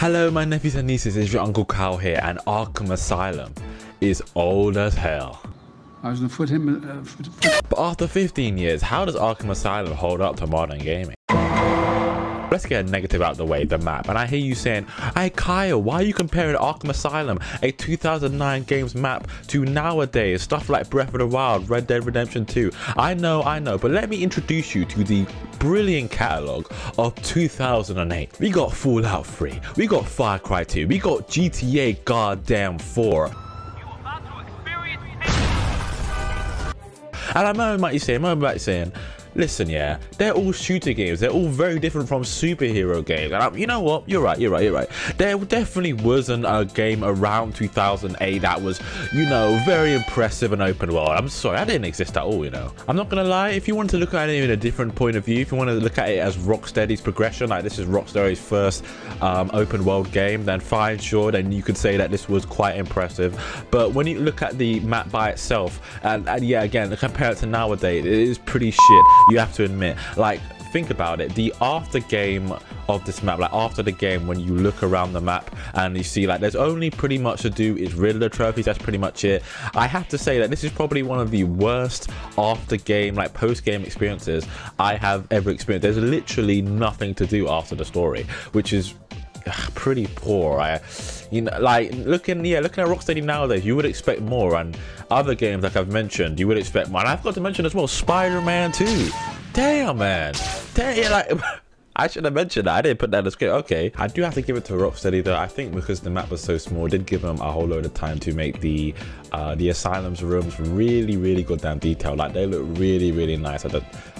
Hello my nephews and nieces, it's your Uncle Cal here, and Arkham Asylum is old as hell. I was going to foot him. But after 15 years, how does Arkham Asylum hold up to modern gaming? Let's get a negative out of the way, the map. And I hear you saying, hey Kyle, why are you comparing Arkham Asylum, a 2009 game's map, to nowadays stuff like Breath of the Wild, Red Dead Redemption 2? I know, but let me introduce you to the brilliant catalogue of 2008. We got Fallout 3, we got Far Cry 2, we got GTA goddamn 4. And I remember what you're saying, listen, yeah, they're all shooter games. They're all very different from superhero games. And you know what? You're right. There definitely wasn't a game around 2008 that was, you know, very impressive and open world. I'm sorry, that didn't exist at all, you know. I'm not gonna lie, if you want to look at it in a different point of view, if you want to look at it as Rocksteady's progression, like this is Rocksteady's first open world game, then fine, sure, then you could say that this was quite impressive. But when you look at the map by itself, and yeah, again, compare it to nowadays, it is pretty shit. You have to admit, like, think about it, the after game of this map, like after the game, when you look around the map and you see like there's only pretty much to do is Riddler trophies, that's pretty much it. I have to say that this is probably one of the worst after game, like post game experiences I have ever experienced. There's literally nothing to do after the story, which is pretty poor. You know, like looking at Rocksteady nowadays, you would expect more, and other games like I've mentioned, you would expect more. And I've got to mention as well, Spider-Man 2. Damn, man. Damn, like I should have mentioned that. I didn't put that in the script. Okay, I do have to give it to Rocksteady though. I think because the map was so small, it did give them a whole load of time to make the Asylum's rooms really goddamn detailed. Like they look really nice.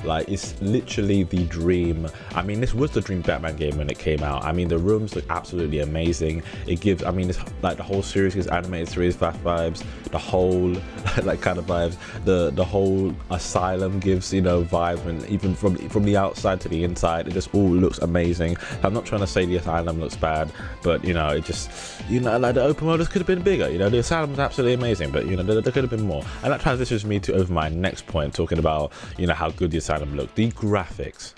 Like it's literally the dream. I mean, this was the dream Batman game when it came out. I mean, the rooms look absolutely amazing. It gives, I mean, it's like the whole series gives animated series vibes. The whole like kind of vibes. The whole Asylum gives, you know, vibes, and even from the outside to the inside, it just all looks amazing. I'm not trying to say the Asylum looks bad, but you know, it just, you know, like the open world could have been bigger. You know, the Asylum is absolutely amazing, but you know, there could have been more. And that transitions me to over my next point, talking about, you know, how good the Asylum looked, the graphics.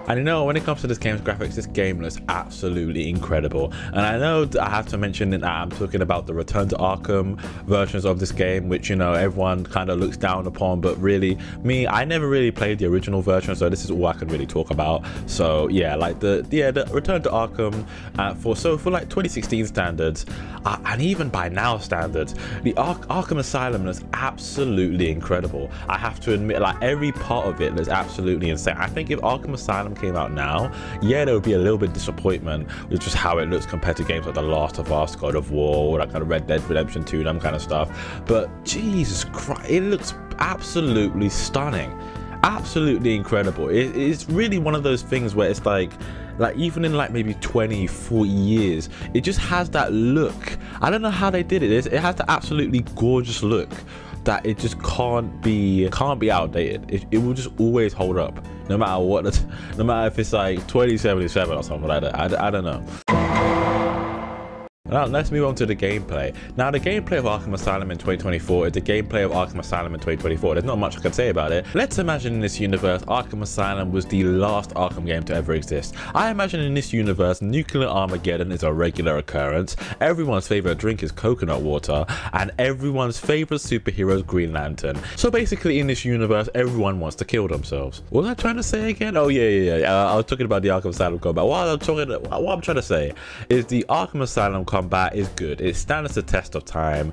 And you know, when it comes to this game's graphics, this game looks absolutely incredible. And I know I have to mention that I'm talking about the Return to Arkham versions of this game, which, you know, everyone kind of looks down upon, but really, I never really played the original version, so this is all I can really talk about. So yeah, like the Return to Arkham, for like 2016 standards, and even by now standards, the Arkham Asylum looks absolutely incredible. I have to admit, like every part of it looks absolutely insane. I think if Arkham Asylum came out now, yeah, there would be a little bit of disappointment with just how it looks compared to games like The Last of Us, God of War, that kind of Red Dead Redemption 2, that kind of stuff. But Jesus Christ, it looks absolutely stunning, absolutely incredible. It's really one of those things where it's like even in like maybe 20-40 years, it just has that look. I don't know how they did it. It has the absolutely gorgeous look that it just can't be outdated. It will just always hold up, no matter what. No matter if it's like 2077 or something like that. I don't know. Now let's move on to the gameplay. Now the gameplay of Arkham Asylum in 2024 is the gameplay of Arkham Asylum in 2024. There's not much I can say about it. Let's imagine in this universe, Arkham Asylum was the last Arkham game to ever exist. I imagine in this universe, nuclear Armageddon is a regular occurrence, everyone's favorite drink is coconut water, and everyone's favorite superhero is Green Lantern. So basically in this universe, everyone wants to kill themselves. What was I trying to say again? Oh yeah. I was talking about the Arkham Asylum combat. What I'm trying to say is the Arkham Asylum combat is good. It stands the test of time.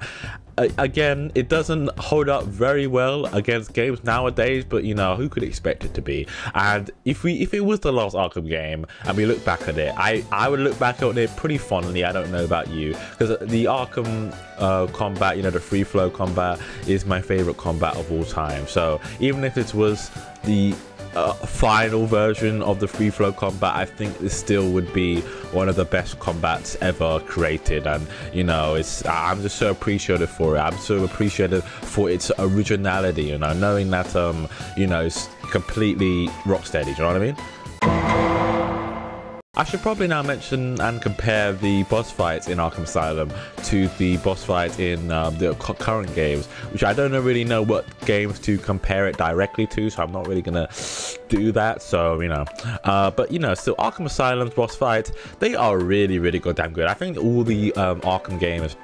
Again, it doesn't hold up very well against games nowadays, but you know, who could expect it to be? And if it was the last Arkham game and we look back at it, I would look back at it pretty fondly. I don't know about you, because the Arkham combat, you know, the free flow combat is my favorite combat of all time. So even if it was the final version of the free flow combat, I think this still would be one of the best combats ever created. And you know, I'm just so appreciative for it. I'm so appreciative for its originality, you know, knowing that you know, it's completely Rocksteady. Do you know what I mean? I should probably now mention and compare the boss fights in Arkham Asylum to the boss fights in the current games, which I don't really know what games to compare it directly to, so I'm not really gonna do that. So but still, Arkham Asylum's boss fights, they are really goddamn good. I think all the Arkham games,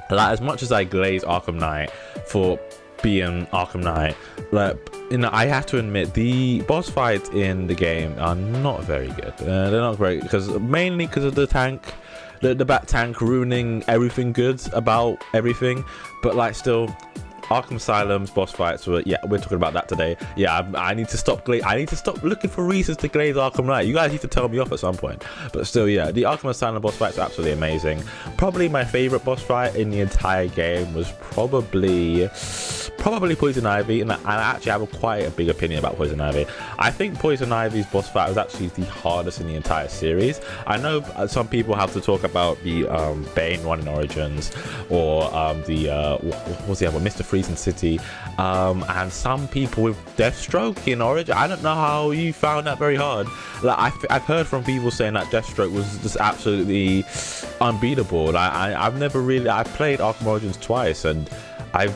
like, as much as I glaze Arkham Knight for being Arkham Knight, like, I have to admit the boss fights in the game are not very good. They're not great mainly because of the tank, the bat tank ruining everything good about everything. But like, still, Arkham Asylum's boss fights were, we're talking about that today. I need to stop looking for reasons to glaze Arkham Knight. You guys need to tell me off at some point. But still, the Arkham Asylum boss fights are absolutely amazing. Probably my favorite boss fight in the entire game was probably Poison Ivy, and I actually have quite a big opinion about Poison Ivy. I think Poison Ivy's boss fight was actually the hardest in the entire series. I know some people have to talk about the Bane one in Origins, or what was the other one, Mr. Freeze in City, and some people with Deathstroke in Origin. I don't know how you found that very hard. Like, I've heard from people saying that Deathstroke was just absolutely unbeatable. I've played Arkham Origins twice, and I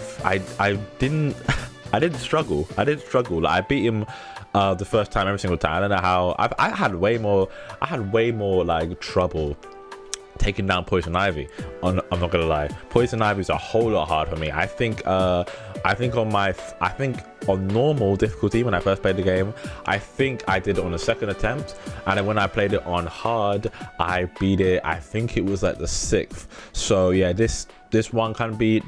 didn't struggle. Like, I beat him the first time every single time. I don't know how. I had way more like trouble taking down Poison Ivy. I'm not gonna lie, Poison Ivy is a whole lot hard for me. I think on normal difficulty, when I first played the game, I think I did it on the second attempt, and then when I played it on hard, I beat it, I think it was like the 6th. So yeah, this one can be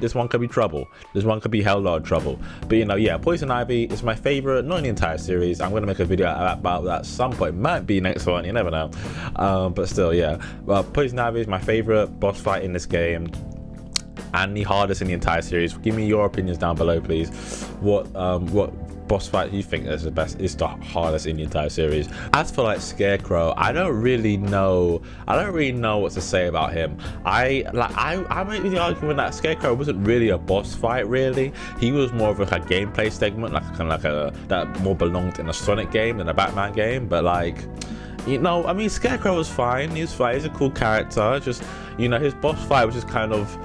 trouble. This one could be hell lot of trouble. But Poison Ivy is my favorite, not in the entire series. I'm gonna make a video about that at some point. It might be next one, you never know. But still, Poison Ivy is my favorite boss fight in this game, and the hardest in the entire series. Give me your opinions down below, please. What boss fight you think is the hardest in the entire series? As for like Scarecrow, I don't really know what to say about him. I might be the argument that Scarecrow wasn't really a boss fight, really. He was more of a gameplay segment, that more belonged in a Sonic game than a Batman game. But I mean, Scarecrow was fine. He was fine. He's a cool character. Just, his boss fight was just kind of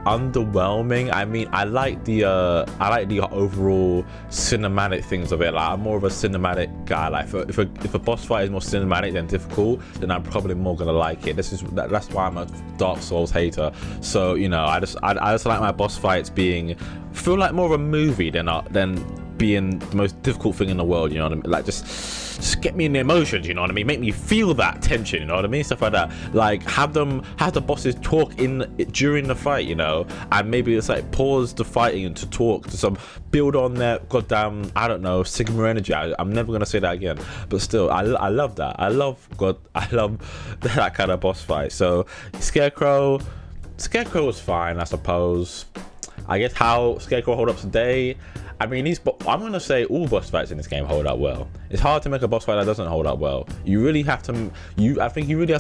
underwhelming. I mean, I like the overall cinematic things of it. Like, I'm more of a cinematic guy. Like, if a boss fight is more cinematic than difficult, then I'm probably more gonna like it. That's why I'm a Dark Souls hater. So I just like my boss fights feel like more of a movie than being the most difficult thing in the world, you know what I mean? Like, just get me in the emotions, you know what I mean? Make me feel that tension, you know what I mean? Stuff like that. Like, have the bosses talk during the fight, and maybe it's like pause the fighting and to talk to build on their goddamn, I don't know, Sigma energy. I'm never gonna say that again, but still, I love that. I love that kind of boss fight. So Scarecrow was fine, I suppose. I guess how Scarecrow hold up today, I mean, I'm gonna say all boss fights in this game hold up well. It's hard to make a boss fight that doesn't hold up well. I think you really have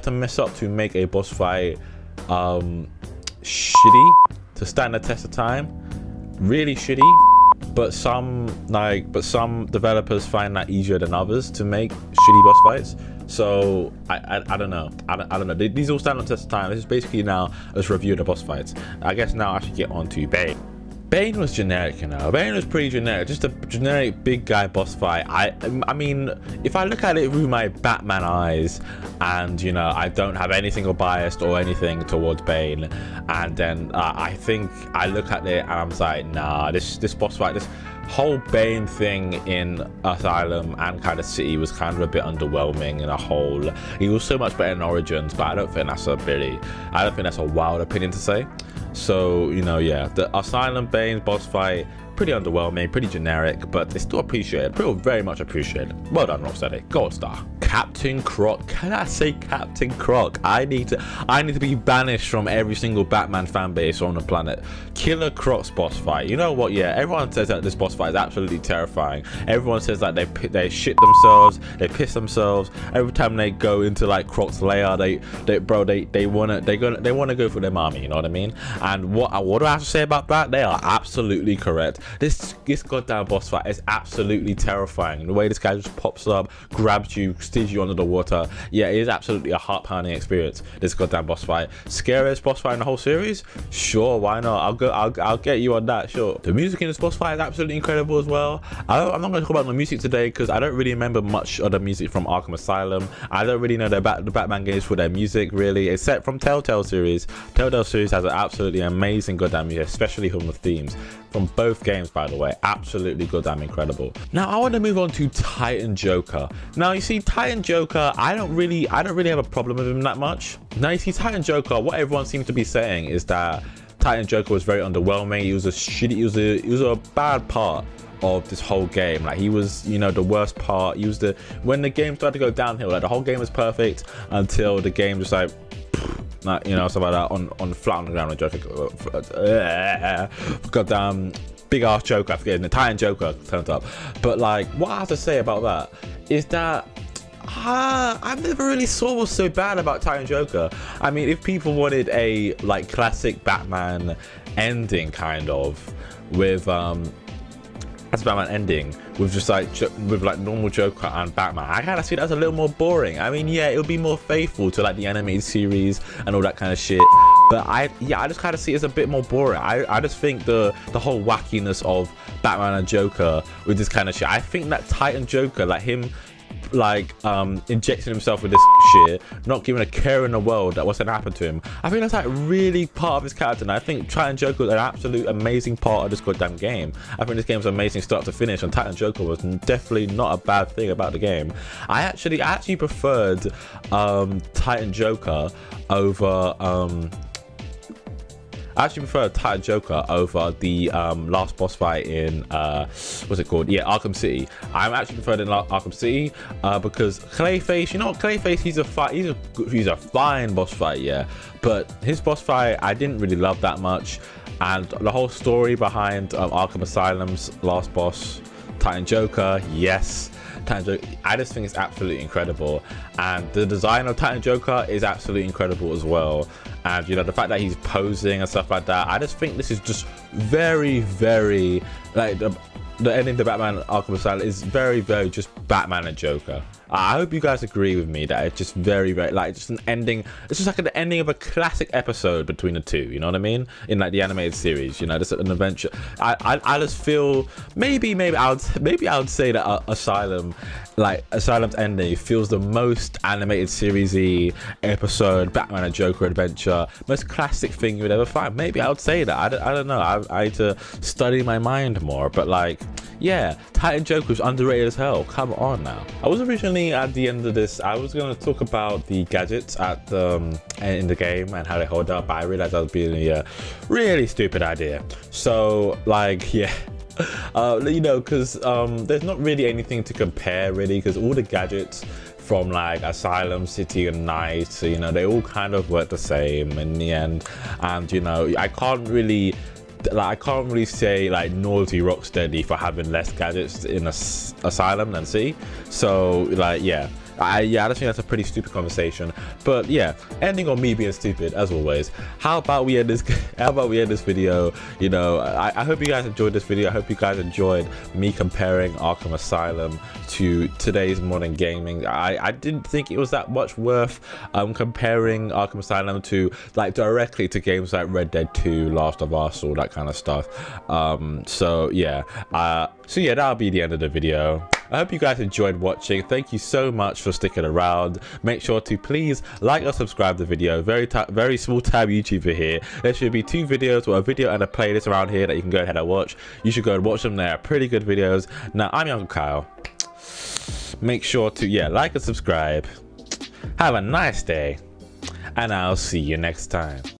to mess up to make a boss fight shitty to stand the test of time. Really shitty. But some developers find that easier than others to make shitty boss fights. So I don't know. I don't know. These all stand on test of time. This is basically now let's review the boss fights. I guess now I should get on to Bane. Bane was generic, Bane was pretty generic, just a generic big guy boss fight. I mean, if I look at it through my Batman eyes, and I don't have any single bias or anything towards Bane, and then I think I look at it and I'm like, nah, this boss fight, this whole Bane thing in Asylum and kind of City was kind of a bit underwhelming in a whole. He was so much better in Origins, but I don't think that's a wild opinion to say. So the Asylum Bane's boss fight, pretty underwhelming, pretty generic, but it's still appreciated, very much appreciated. Well done, Rocksteady, gold star. Captain Croc, can I say Captain Croc? I need to be banished from every single Batman fan base on the planet. Killer Croc's boss fight, you know what? Yeah, everyone says that this boss fight is absolutely terrifying. Everyone says that they shit themselves, they piss themselves every time they go into like Croc's lair. They wanna go for their mommy, you know what I mean? And what do I have to say about that? They are absolutely correct. this goddamn boss fight is absolutely terrifying. The way this guy just pops up, grabs you, steers you under the water. Yeah, it is absolutely a heart-pounding experience, this goddamn boss fight. Scariest boss fight in the whole series? Sure, why not? I'll get you on that, sure. The music in this boss fight is absolutely incredible as well. I'm not going to talk about the music today because I don't really remember much of the music from Arkham Asylum. I don't really know the Batman games for their music really, except from Telltale series. Telltale series has an absolutely amazing goddamn music, especially from the themes from both games, by the way. Absolutely goddamn incredible. Now I want to move on to Titan Joker. Now you see, Titan Joker, I don't really have a problem with him that much. Now you see, Titan Joker, what everyone seems to be saying is that Titan Joker was very underwhelming. He was a shitty, he was a bad part of this whole game. Like, he was, you know, the worst part. He was when the game started to go downhill, like the whole game was perfect until the game just like, you know, stuff like that, on flat on the ground. Joker, goddamn big ass Joker, I forget, the Titan Joker turned up. But like, what I have to say about that is that I've never really saw what's so bad about Titan Joker. I mean, if people wanted a like classic Batman ending, kind of, with as Batman ending with just like normal Joker and Batman, I kind of see that as a little more boring. I mean, yeah, it would be more faithful to like the animated series and all that kind of shit, but I just kind of see it as a bit more boring. I just think the whole wackiness of Batman and Joker with this kind of shit, I think that Titan Joker, like him like injecting himself with this shit, not giving a care in the world that what's gonna happen to him, I think that's like really part of his character. And I think Titan Joker is an absolute amazing part of this goddamn game. I think this game's amazing start to finish, and Titan Joker was definitely not a bad thing about the game. I actually preferred Titan Joker over Titan Joker over the last boss fight in what's it called? Yeah, Arkham City. I'm actually preferred in Arkham City because Clayface, you know what, Clayface, he's a fine boss fight, yeah. But his boss fight I didn't really love that much, and the whole story behind Arkham Asylum's last boss, Titan Joker, yes. Titan Joker, I just think it's absolutely incredible, and the design of Titan Joker is absolutely incredible as well. And you know, the fact that he's posing and stuff like that, I just think this is just very, very like the ending of the Batman Arkham Asylum is very, very just Batman and Joker. I hope you guys agree with me that it's just very, very like just an ending. It's just like the ending of a classic episode between the two. You know what I mean? In like the animated series, you know, just an adventure. I just feel maybe I would say that Asylum's ending feels the most animated series-y episode, Batman and Joker adventure, most classic thing you would ever find. Maybe I would say that. I don't know. I need to study my mind more. But like, yeah, Titan Joker was underrated as hell. Come on now. I was originally at the end of this, I was going to talk about the gadgets at in the game and how they hold up, but I realized that was being a really stupid idea. So like, yeah. You know, because there's not really anything to compare really, because all the gadgets from like Asylum, City and Night, you know, they all kind of work the same in the end. And you know, I can't really say like naughty Rocksteady for having less gadgets in Asylum than City. So like, yeah, I just think that's a pretty stupid conversation. But yeah, ending on me being stupid as always. How about we end this video? You know, I hope you guys enjoyed this video. I hope you guys enjoyed me comparing Arkham Asylum to today's modern gaming. I didn't think it was that much worth comparing Arkham Asylum to like directly to games like Red Dead 2, Last of Us, all that kind of stuff. So yeah, that'll be the end of the video. I hope you guys enjoyed watching. Thank you so much for sticking around. Make sure to please like or subscribe to the video. Very small tab YouTuber here. There should be 2 videos, or a video and a playlist around here that you can go ahead and watch. You should go and watch them. They're pretty good videos. Now, I'm your Uncle Kyle. Make sure to like and subscribe. Have a nice day, and I'll see you next time.